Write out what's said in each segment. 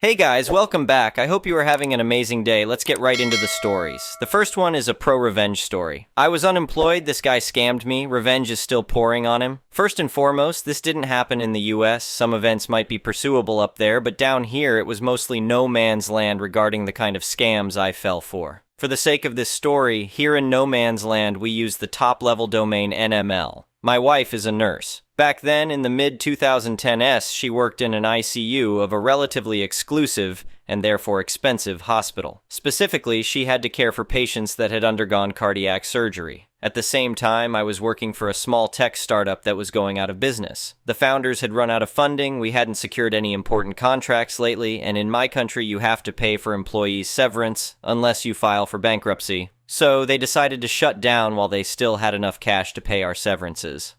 Hey guys, welcome back. I hope you are having an amazing day. Let's get right into the stories. The first one is a pro-revenge story. I was unemployed, this guy scammed me, revenge is still pouring on him. First and foremost, this didn't happen in the US. Some events might be pursuable up there, but down here it was mostly no man's land regarding the kind of scams I fell for. For the sake of this story, here in no man's land we use the top-level domain NML. My wife is a nurse. Back then, in the mid-2010s, she worked in an ICU of a relatively exclusive, and therefore expensive, hospital. Specifically, she had to care for patients that had undergone cardiac surgery. At the same time, I was working for a small tech startup that was going out of business. The founders had run out of funding, we hadn't secured any important contracts lately, and in my country you have to pay for employees' severance, unless you file for bankruptcy. So they decided to shut down while they still had enough cash to pay our severances.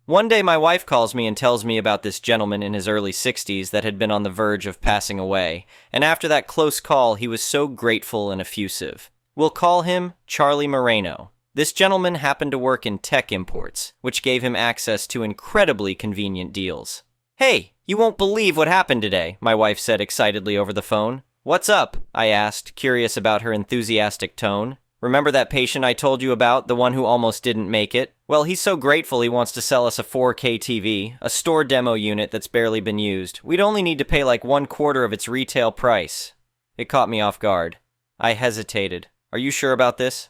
One day my wife calls me and tells me about this gentleman in his early 60s that had been on the verge of passing away, and after that close call he was so grateful and effusive. We'll call him Charlie Moreno. This gentleman happened to work in tech imports, which gave him access to incredibly convenient deals. "Hey, you won't believe what happened today," my wife said excitedly over the phone. "What's up?" I asked, curious about her enthusiastic tone. "Remember that patient I told you about, the one who almost didn't make it? Well, he's so grateful he wants to sell us a 4K TV, a store demo unit that's barely been used. We'd only need to pay like 1/4 of its retail price." It caught me off guard. I hesitated. "Are you sure about this?"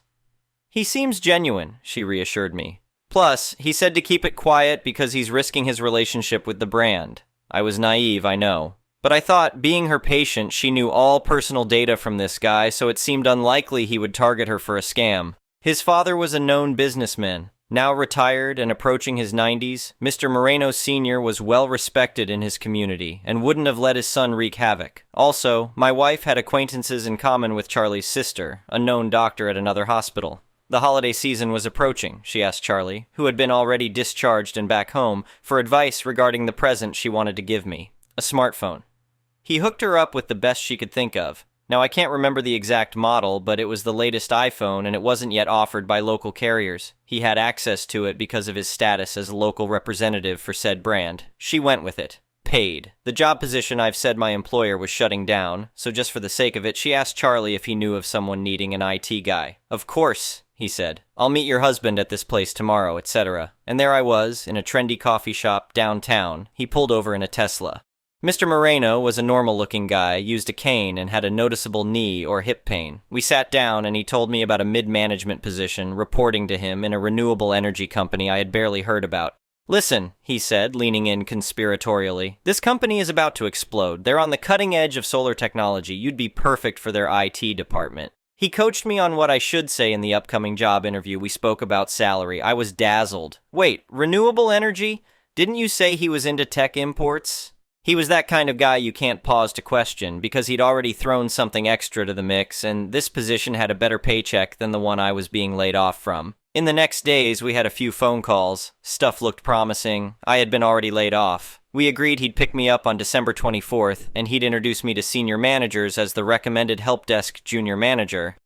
"He seems genuine," she reassured me. "Plus, he said to keep it quiet because he's risking his relationship with the brand." I was naive, I know. But I thought, being her patient, she knew all personal data from this guy, so it seemed unlikely he would target her for a scam. His father was a known businessman. Now retired and approaching his 90s, Mr. Moreno Sr. was well respected in his community and wouldn't have let his son wreak havoc. Also, my wife had acquaintances in common with Charlie's sister, a known doctor at another hospital. The holiday season was approaching, she asked Charlie, who had been already discharged and back home, for advice regarding the present she wanted to give me, a smartphone. He hooked her up with the best she could think of. Now, I can't remember the exact model, but it was the latest iPhone and it wasn't yet offered by local carriers. He had access to it because of his status as a local representative for said brand. She went with it. Paid. The job position I've said my employer was shutting down, so just for the sake of it, she asked Charlie if he knew of someone needing an IT guy. "Of course," he said. "I'll meet your husband at this place tomorrow, etc." And there I was, in a trendy coffee shop downtown. He pulled over in a Tesla. Mr. Moreno was a normal-looking guy, used a cane, and had a noticeable knee or hip pain. We sat down, and he told me about a mid-management position reporting to him in a renewable energy company I had barely heard about. "Listen," he said, leaning in conspiratorially, "this company is about to explode. They're on the cutting edge of solar technology. You'd be perfect for their IT department." He coached me on what I should say in the upcoming job interview. We spoke about salary. I was dazzled. "Wait, renewable energy? Didn't you say he was into tech imports?" He was that kind of guy you can't pause to question, because he'd already thrown something extra to the mix, and this position had a better paycheck than the one I was being laid off from. In the next days, we had a few phone calls. Stuff looked promising. I had been already laid off. We agreed he'd pick me up on December 24th, and he'd introduce me to senior managers as the recommended help desk junior manager.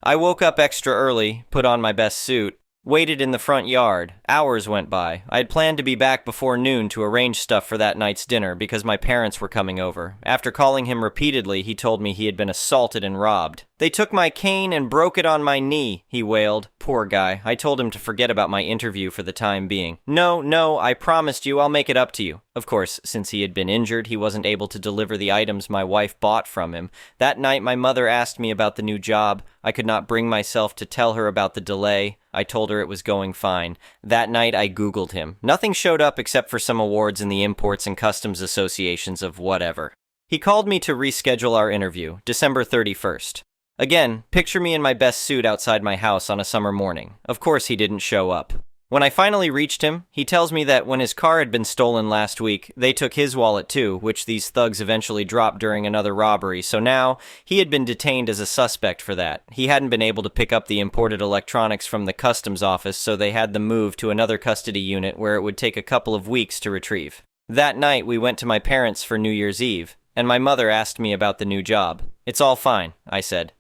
I woke up extra early, put on my best suit, waited in the front yard. Hours went by. I had planned to be back before noon to arrange stuff for that night's dinner because my parents were coming over. After calling him repeatedly, he told me he had been assaulted and robbed. "They took my cane and broke it on my knee," he wailed. Poor guy. I told him to forget about my interview for the time being. No, I promised you I'll make it up to you." Of course, since he had been injured, he wasn't able to deliver the items my wife bought from him. That night, my mother asked me about the new job. I could not bring myself to tell her about the delay. I told her it was going fine. That night, I Googled him. Nothing showed up except for some awards in the Imports and Customs Associations of whatever. He called me to reschedule our interview, December 31st. Again, picture me in my best suit outside my house on a summer morning. Of course he didn't show up. When I finally reached him, he tells me that when his car had been stolen last week, they took his wallet too, which these thugs eventually dropped during another robbery, so now he had been detained as a suspect for that. He hadn't been able to pick up the imported electronics from the customs office, so they had them moved to another custody unit where it would take a couple of weeks to retrieve. That night, we went to my parents for New Year's Eve, and my mother asked me about the new job. "It's all fine," I said.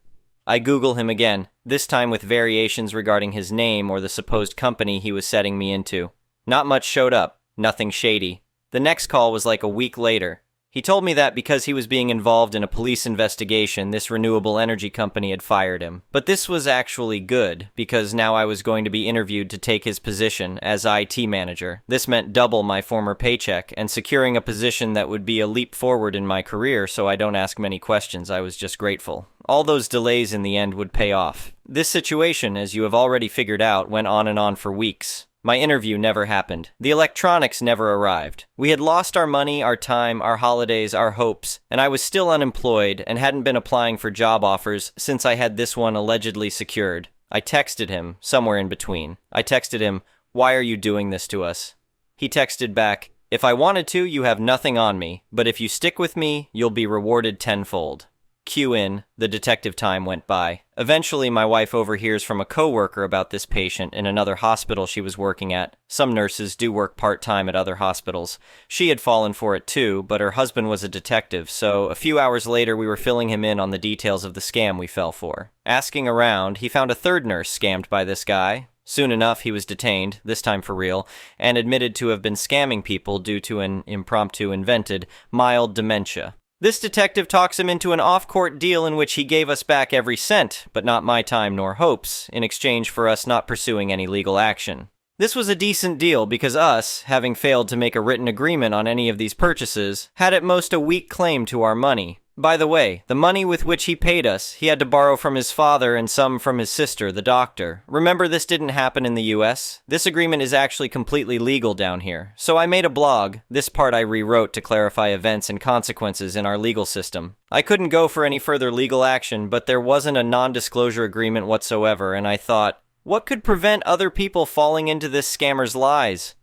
I Google him again, this time with variations regarding his name or the supposed company he was setting me into. Not much showed up, nothing shady. The next call was like a week later. He told me that because he was being involved in a police investigation, this renewable energy company had fired him. But this was actually good, because now I was going to be interviewed to take his position as IT manager. This meant double my former paycheck, and securing a position that would be a leap forward in my career, so I don't ask many questions. I was just grateful. All those delays in the end would pay off. This situation, as you have already figured out, went on and on for weeks. My interview never happened. The electronics never arrived. We had lost our money, our time, our holidays, our hopes, and I was still unemployed and hadn't been applying for job offers since I had this one allegedly secured. I texted him, somewhere in between. I texted him, "Why are you doing this to us?" He texted back, "If I wanted to, you have nothing on me, but if you stick with me, you'll be rewarded tenfold." Cue in, the detective time went by. Eventually, my wife overhears from a coworker about this patient in another hospital she was working at. Some nurses do work part-time at other hospitals. She had fallen for it too, but her husband was a detective, so a few hours later we were filling him in on the details of the scam we fell for. Asking around, he found a third nurse scammed by this guy. Soon enough, he was detained, this time for real, and admitted to have been scamming people due to an impromptu invented mild dementia. This detective talks him into an off-court deal in which he gave us back every cent, but not my time nor hopes, in exchange for us not pursuing any legal action. This was a decent deal because us, having failed to make a written agreement on any of these purchases, had at most a weak claim to our money. By the way, the money with which he paid us, he had to borrow from his father and some from his sister, the doctor. Remember, this didn't happen in the US? This agreement is actually completely legal down here. So I made a blog. This part I rewrote to clarify events and consequences in our legal system. I couldn't go for any further legal action, but there wasn't a non-disclosure agreement whatsoever, and I thought, what could prevent other people falling into this scammer's lies?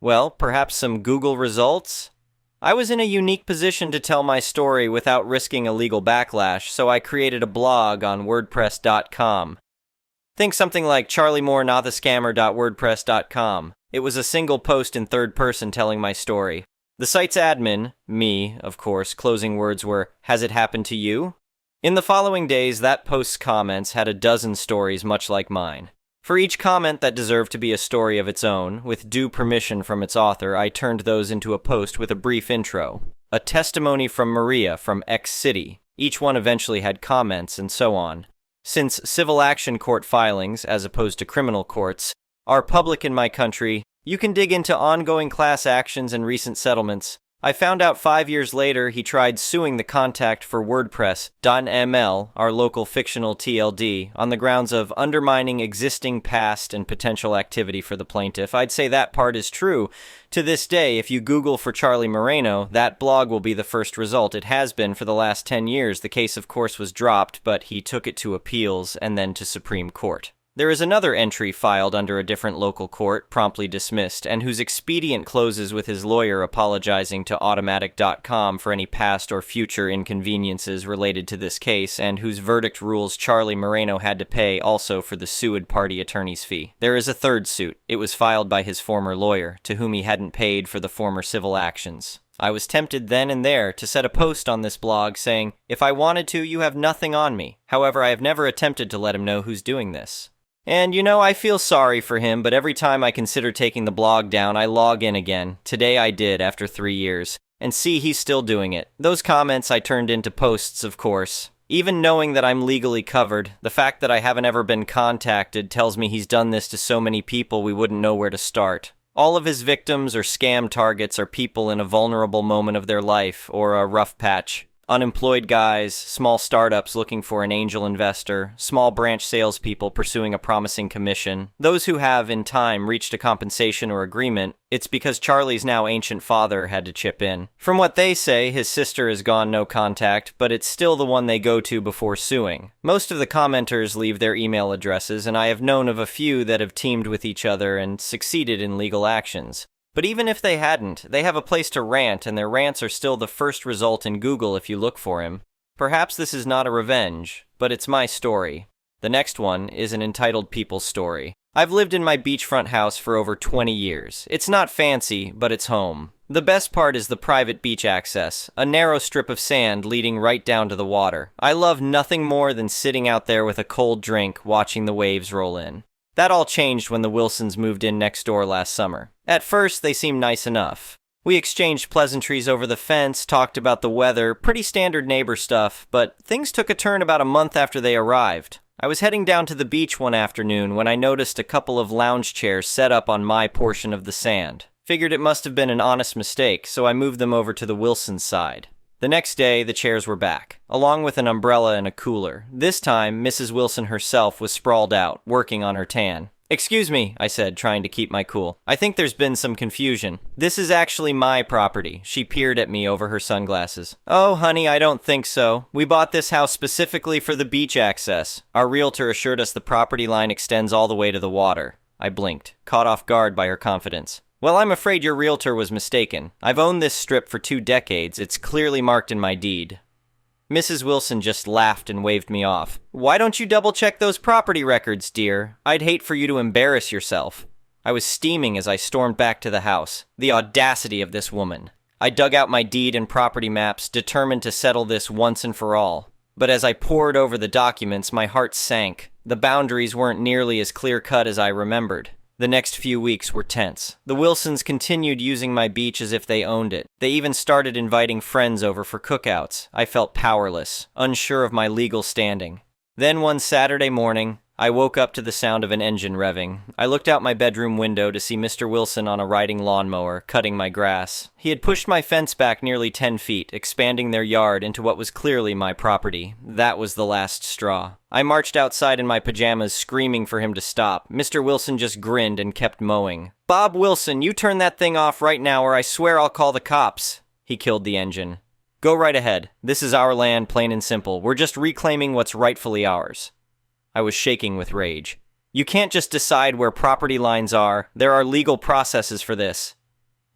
Well, perhaps some Google results? I was in a unique position to tell my story without risking a legal backlash, so I created a blog on WordPress.com. Think something like charliemoorenotthescammer.wordpress.com. It was a single post in third person telling my story. The site's admin, me, of course, closing words were, "Has it happened to you?" In the following days, that post's comments had a dozen stories much like mine. For each comment that deserved to be a story of its own, with due permission from its author, I turned those into a post with a brief intro. A testimony from Maria from X City. Each one eventually had comments, and so on. Since civil action court filings, as opposed to criminal courts, are public in my country, you can dig into ongoing class actions and recent settlements. I found out 5 years later he tried suing the contact for WordPress.ml, our local fictional TLD, on the grounds of undermining existing past and potential activity for the plaintiff. I'd say that part is true. To this day, if you Google for Charlie Moreno, that blog will be the first result. It has been for the last 10 years. The case, of course, was dropped, but he took it to appeals and then to Supreme Court. There is another entry filed under a different local court, promptly dismissed, and whose expedient closes with his lawyer apologizing to Automatic.com for any past or future inconveniences related to this case, and whose verdict rules Charlie Moreno had to pay also for the sued party attorney's fee. There is a third suit. It was filed by his former lawyer, to whom he hadn't paid for the former civil actions. I was tempted then and there to set a post on this blog saying, "If I wanted to, you have nothing on me." However, I have never attempted to let him know who's doing this. And you know, I feel sorry for him, but every time I consider taking the blog down, I log in again. Today I did, after 3 years. And see, he's still doing it. Those comments I turned into posts, of course. Even knowing that I'm legally covered, the fact that I haven't ever been contacted tells me he's done this to so many people we wouldn't know where to start. All of his victims or scam targets are people in a vulnerable moment of their life, or a rough patch. Unemployed guys, small startups looking for an angel investor, small branch salespeople pursuing a promising commission. Those who have, in time, reached a compensation or agreement, it's because Charlie's now ancient father had to chip in. From what they say, his sister has gone no contact, but it's still the one they go to before suing. Most of the commenters leave their email addresses, and I have known of a few that have teamed with each other and succeeded in legal actions. But even if they hadn't, they have a place to rant, and their rants are still the first result in Google if you look for him. Perhaps this is not a revenge, but it's my story. The next one is an entitled people's story. I've lived in my beachfront house for over 20 years. It's not fancy, but it's home. The best part is the private beach access, a narrow strip of sand leading right down to the water. I love nothing more than sitting out there with a cold drink, watching the waves roll in. That all changed when the Wilsons moved in next door last summer. At first, they seemed nice enough. We exchanged pleasantries over the fence, talked about the weather, pretty standard neighbor stuff, but things took a turn about a month after they arrived. I was heading down to the beach one afternoon when I noticed a couple of lounge chairs set up on my portion of the sand. Figured it must have been an honest mistake, so I moved them over to the Wilsons' side. The next day, the chairs were back, along with an umbrella and a cooler. This time, Mrs. Wilson herself was sprawled out, working on her tan. "Excuse me," I said, trying to keep my cool. "I think there's been some confusion. This is actually my property." She peered at me over her sunglasses. "Oh, honey, I don't think so. We bought this house specifically for the beach access. Our realtor assured us the property line extends all the way to the water." I blinked, caught off guard by her confidence. "Well, I'm afraid your realtor was mistaken. I've owned this strip for 2 decades. It's clearly marked in my deed." Mrs. Wilson just laughed and waved me off. "Why don't you double-check those property records, dear? I'd hate for you to embarrass yourself." I was steaming as I stormed back to the house. The audacity of this woman. I dug out my deed and property maps, determined to settle this once and for all. But as I pored over the documents, my heart sank. The boundaries weren't nearly as clear-cut as I remembered. The next few weeks were tense. The Wilsons continued using my beach as if they owned it. They even started inviting friends over for cookouts. I felt powerless, unsure of my legal standing. Then one Saturday morning, I woke up to the sound of an engine revving. I looked out my bedroom window to see Mr. Wilson on a riding lawnmower, cutting my grass. He had pushed my fence back nearly 10 feet, expanding their yard into what was clearly my property. That was the last straw. I marched outside in my pajamas, screaming for him to stop. Mr. Wilson just grinned and kept mowing. "Bob Wilson, you turn that thing off right now or I swear I'll call the cops." He killed the engine. "Go right ahead. This is our land, plain and simple. We're just reclaiming what's rightfully ours." I was shaking with rage. "You can't just decide where property lines are. There are legal processes for this."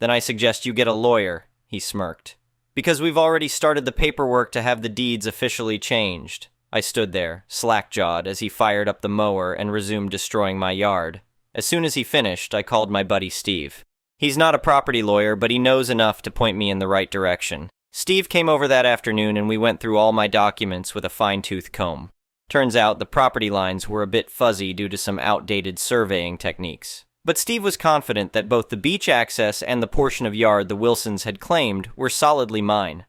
"Then I suggest you get a lawyer," he smirked. "Because we've already started the paperwork to have the deeds officially changed." I stood there, slack-jawed, as he fired up the mower and resumed destroying my yard. As soon as he finished, I called my buddy Steve. He's not a property lawyer, but he knows enough to point me in the right direction. Steve came over that afternoon and we went through all my documents with a fine-tooth comb. Turns out the property lines were a bit fuzzy due to some outdated surveying techniques. But Steve was confident that both the beach access and the portion of yard the Wilsons had claimed were solidly mine.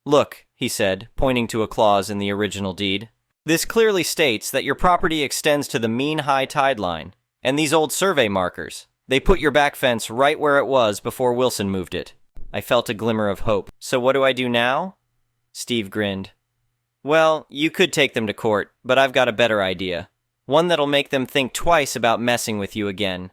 "Look," he said, pointing to a clause in the original deed. "This clearly states that your property extends to the mean high tide line. And these old survey markers, they put your back fence right where it was before Wilson moved it." I felt a glimmer of hope. "So what do I do now?" Steve grinned. "Well, you could take them to court, but I've got a better idea. One that'll make them think twice about messing with you again."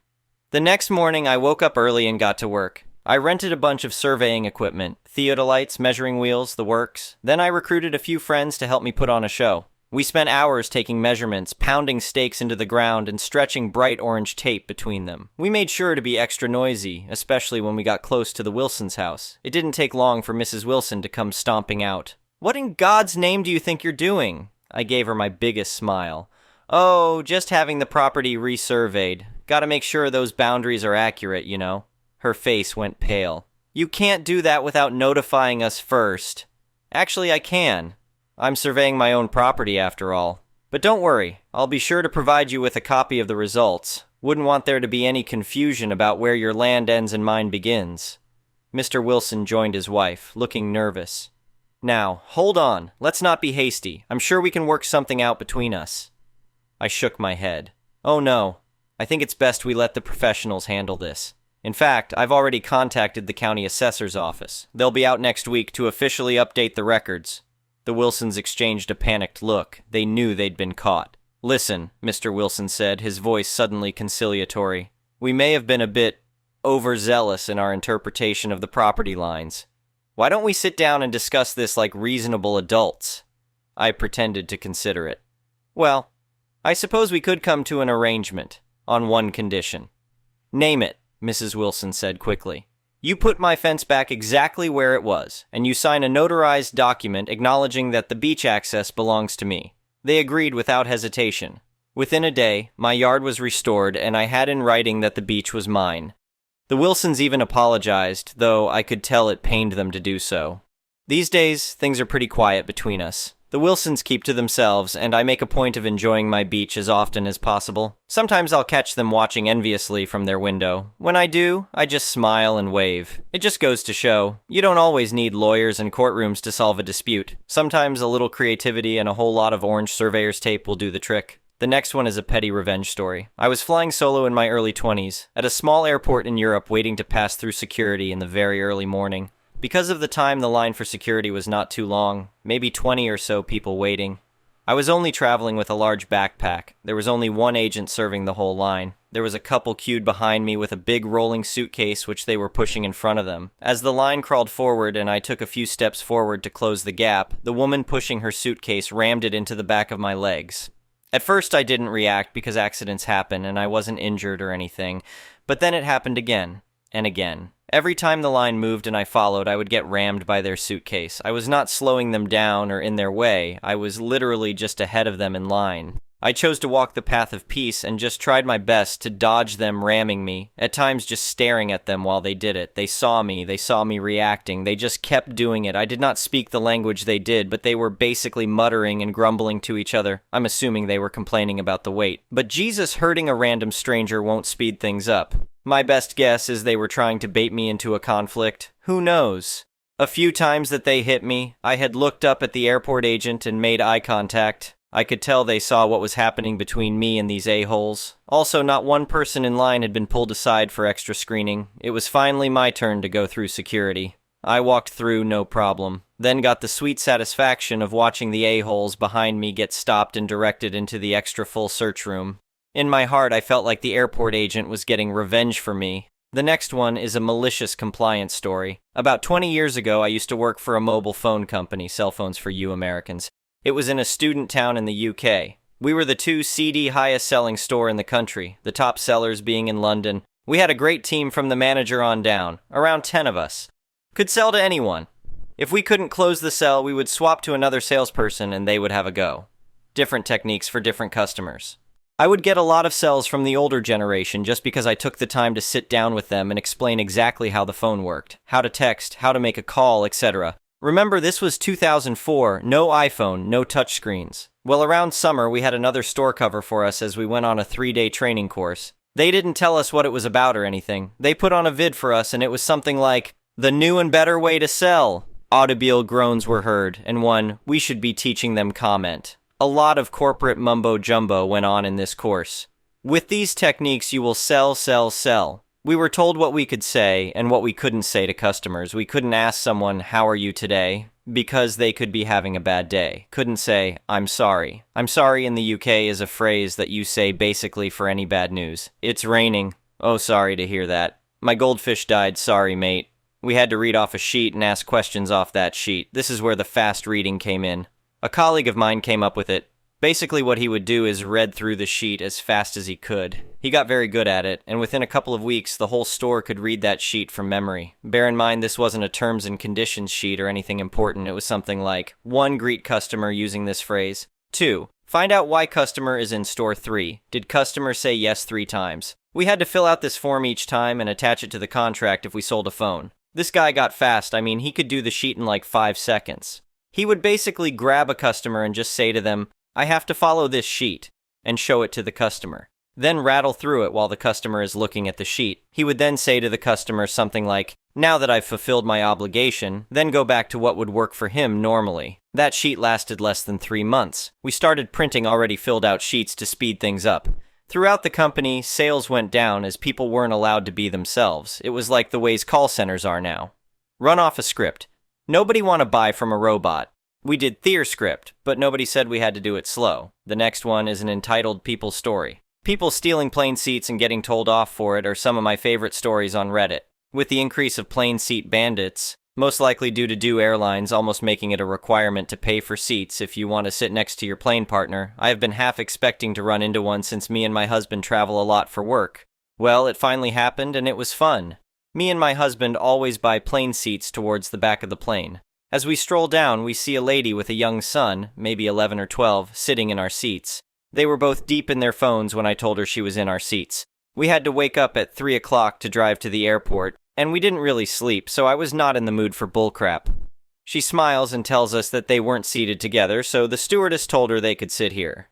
The next morning, I woke up early and got to work. I rented a bunch of surveying equipment, theodolites, measuring wheels, the works. Then I recruited a few friends to help me put on a show. We spent hours taking measurements, pounding stakes into the ground, and stretching bright orange tape between them. We made sure to be extra noisy, especially when we got close to the Wilsons' house. It didn't take long for Mrs. Wilson to come stomping out. "What in God's name do you think you're doing?" I gave her my biggest smile. "Oh, just having the property resurveyed. Gotta make sure those boundaries are accurate, you know." Her face went pale. "You can't do that without notifying us first." "Actually, I can. I'm surveying my own property after all. But don't worry, I'll be sure to provide you with a copy of the results. Wouldn't want there to be any confusion about where your land ends and mine begins." Mr. Wilson joined his wife, looking nervous. "Now, hold on. Let's not be hasty. I'm sure we can work something out between us." I shook my head. "Oh no. I think it's best we let the professionals handle this. In fact, I've already contacted the county assessor's office. They'll be out next week to officially update the records." The Wilsons exchanged a panicked look. They knew they'd been caught. "Listen," Mr. Wilson said, his voice suddenly conciliatory. "We may have been a bit overzealous in our interpretation of the property lines. Why don't we sit down and discuss this like reasonable adults?" I pretended to consider it. "Well, I suppose we could come to an arrangement, on one condition." "Name it," Mrs. Wilson said quickly. "You put my fence back exactly where it was, and you sign a notarized document acknowledging that the beach access belongs to me." They agreed without hesitation. Within a day, my yard was restored, and I had in writing that the beach was mine. The Wilsons even apologized, though I could tell it pained them to do so. These days, things are pretty quiet between us. The Wilsons keep to themselves, and I make a point of enjoying my beach as often as possible. Sometimes I'll catch them watching enviously from their window. When I do, I just smile and wave. It just goes to show, you don't always need lawyers and courtrooms to solve a dispute. Sometimes a little creativity and a whole lot of orange surveyor's tape will do the trick. The next one is a petty revenge story. I was flying solo in my early 20s, at a small airport in Europe waiting to pass through security in the very early morning. Because of the time, the line for security was not too long, maybe 20 or so people waiting. I was only traveling with a large backpack. There was only one agent serving the whole line. There was a couple queued behind me with a big rolling suitcase which they were pushing in front of them. As the line crawled forward and I took a few steps forward to close the gap, the woman pushing her suitcase rammed it into the back of my legs. At first I didn't react because accidents happen and I wasn't injured or anything, but then it happened again and again. Every time the line moved and I followed, I would get rammed by their suitcase. I was not slowing them down or in their way. I was literally just ahead of them in line. I chose to walk the path of peace and just tried my best to dodge them ramming me, at times just staring at them while they did it. They saw me reacting. They just kept doing it. I did not speak the language they did, but they were basically muttering and grumbling to each other. I'm assuming they were complaining about the wait. But Jesus, hurting a random stranger won't speed things up. My best guess is they were trying to bait me into a conflict. Who knows? A few times that they hit me, I had looked up at the airport agent and made eye contact. I could tell they saw what was happening between me and these a-holes. Also, not one person in line had been pulled aside for extra screening. It was finally my turn to go through security. I walked through no problem, then got the sweet satisfaction of watching the a-holes behind me get stopped and directed into the extra full search room. In my heart, I felt like the airport agent was getting revenge for me. The next one is a malicious compliance story. About 20 years ago, I used to work for a mobile phone company, cell phones for you Americans. It was in a student town in the UK. We were the 2 CD highest selling store in the country, the top sellers being in London. We had a great team from the manager on down, around 10 of us. Could sell to anyone. If we couldn't close the sell, we would swap to another salesperson and they would have a go. Different techniques for different customers. I would get a lot of sells from the older generation just because I took the time to sit down with them and explain exactly how the phone worked, how to text, how to make a call, etc. Remember, this was 2004, no iPhone, no touchscreens. Well, around summer, we had another store cover for us as we went on a 3-day training course. They didn't tell us what it was about or anything. They put on a vid for us and it was something like, "The new and better way to sell." Audible groans were heard, and one, "We should be teaching them" comment. A lot of corporate mumbo-jumbo went on in this course. With these techniques, you will sell, sell, sell. We were told what we could say and what we couldn't say to customers. We couldn't ask someone, "How are you today?" because they could be having a bad day. Couldn't say, "I'm sorry." "I'm sorry" in the UK is a phrase that you say basically for any bad news. "It's raining." "Oh, sorry to hear that." "My goldfish died. Sorry, mate." We had to read off a sheet and ask questions off that sheet. This is where the fast reading came in. A colleague of mine came up with it. Basically what he would do is read through the sheet as fast as he could. He got very good at it, and within a couple of weeks, the whole store could read that sheet from memory. Bear in mind, this wasn't a terms and conditions sheet or anything important. It was something like, 1. Greet customer using this phrase. 2. Find out why customer is in store 3. Did customer say yes 3 times? We had to fill out this form each time and attach it to the contract if we sold a phone. This guy got fast. I mean, he could do the sheet in like 5 seconds. He would basically grab a customer and just say to them, "I have to follow this sheet," and show it to the customer. Then rattle through it while the customer is looking at the sheet. He would then say to the customer something like, "Now that I've fulfilled my obligation," then go back to what would work for him normally. That sheet lasted less than 3 months. We started printing already filled out sheets to speed things up. Throughout the company, sales went down as people weren't allowed to be themselves. It was like the ways call centers are now. Run off a script. Nobody want to buy from a robot. We did their script, but nobody said we had to do it slow. The next one is an entitled people story. People stealing plane seats and getting told off for it are some of my favorite stories on Reddit. With the increase of plane seat bandits, most likely due to airlines almost making it a requirement to pay for seats if you want to sit next to your plane partner, I have been half expecting to run into one since me and my husband travel a lot for work. Well, it finally happened and it was fun. Me and my husband always buy plane seats towards the back of the plane. As we stroll down, we see a lady with a young son, maybe 11 or 12, sitting in our seats. They were both deep in their phones when I told her she was in our seats. We had to wake up at 3 o'clock to drive to the airport, and we didn't really sleep, so I was not in the mood for bullcrap. She smiles and tells us that they weren't seated together, so the stewardess told her they could sit here.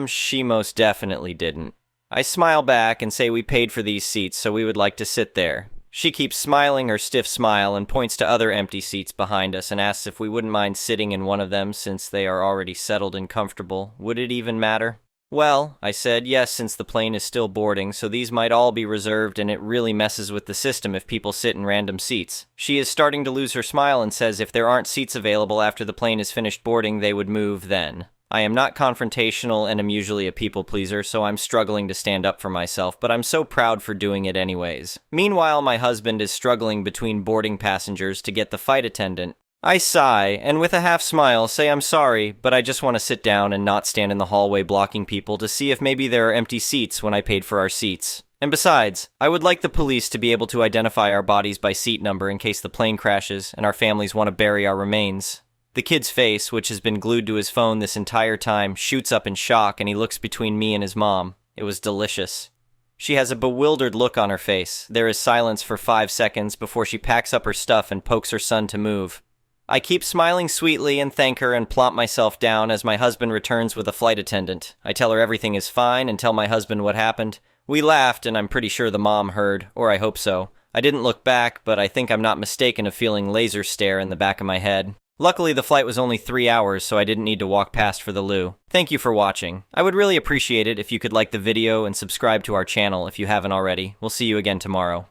She most definitely didn't. I smile back and say we paid for these seats, so we would like to sit there. She keeps smiling her stiff smile and points to other empty seats behind us and asks if we wouldn't mind sitting in one of them since they are already settled and comfortable. Would it even matter? Well, I said, yes, since the plane is still boarding, so these might all be reserved and it really messes with the system if people sit in random seats. She is starting to lose her smile and says if there aren't seats available after the plane is finished boarding, they would move then. I am not confrontational and am usually a people pleaser, so I'm struggling to stand up for myself, but I'm so proud for doing it anyways. Meanwhile, my husband is struggling between boarding passengers to get the flight attendant. I sigh, and with a half smile say I'm sorry, but I just want to sit down and not stand in the hallway blocking people to see if maybe there are empty seats when I paid for our seats. And besides, I would like the police to be able to identify our bodies by seat number in case the plane crashes and our families want to bury our remains. The kid's face, which has been glued to his phone this entire time, shoots up in shock and he looks between me and his mom. It was delicious. She has a bewildered look on her face. There is silence for 5 seconds before she packs up her stuff and pokes her son to move. I keep smiling sweetly and thank her and plop myself down as my husband returns with a flight attendant. I tell her everything is fine and tell my husband what happened. We laughed and I'm pretty sure the mom heard, or I hope so. I didn't look back, but I think I'm not mistaken of feeling laser stare in the back of my head. Luckily, the flight was only 3 hours, so I didn't need to walk past for the loo. Thank you for watching. I would really appreciate it if you could like the video and subscribe to our channel if you haven't already. We'll see you again tomorrow.